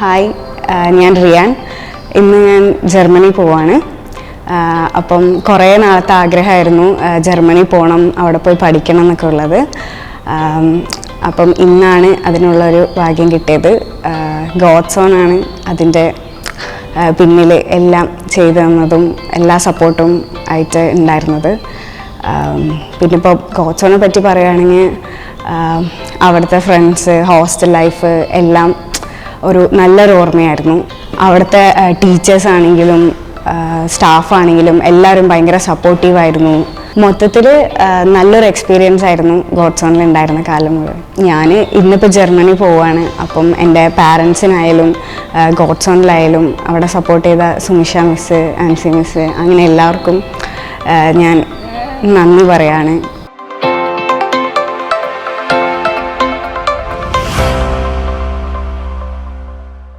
Hi, ഞാൻ റിയാൻ. ഇന്ന് ഞാൻ ജർമ്മനി പോവാണ്. അപ്പം കുറേ നാളത്തെ ആഗ്രഹമായിരുന്നു ജർമ്മനി പോകണം, അവിടെ പോയി പഠിക്കണം എന്നൊക്കെ ഉള്ളത്. അപ്പം ഇന്നാണ് അതിനുള്ളൊരു ഭാഗ്യം കിട്ടിയത്. ഗോഡ്സ് ഓൺ ആണ് അതിൻ്റെ പിന്നിൽ എല്ലാം ചെയ്തു തന്നതും എല്ലാ സപ്പോർട്ടും ആയിട്ട് ഉണ്ടായിരുന്നത്. പിന്നെ ഇപ്പോൾ ഗോഡ്സ് ഓണെ പറ്റി പറയുകയാണെങ്കിൽ അവിടുത്തെ ഫ്രണ്ട്സ്, ഹോസ്റ്റൽ ലൈഫ് എല്ലാം ഒരു നല്ലൊരു ഓർമ്മയായിരുന്നു. അവിടുത്തെ ടീച്ചേഴ്സ് ആണെങ്കിലും സ്റ്റാഫാണെങ്കിലും എല്ലാവരും ഭയങ്കര സപ്പോർട്ടീവായിരുന്നു. മൊത്തത്തിൽ നല്ലൊരു എക്സ്പീരിയൻസ് ആയിരുന്നു ഗോഡ്സ് ഓണിൽ ഉണ്ടായിരുന്ന കാലം മുഴുവൻ. ഞാൻ ഇന്നിപ്പോൾ ജർമ്മനി പോവുകയാണ്. അപ്പം എൻ്റെ പാരൻസിനായാലും ഗോഡ്സ് ഓണിലായാലും അവിടെ സപ്പോർട്ട് ചെയ്ത സുമിഷ മിസ്സ്, ആൻസി മിസ്സ്, അങ്ങനെ എല്ലാവർക്കും ഞാൻ നന്ദി പറയാണ്.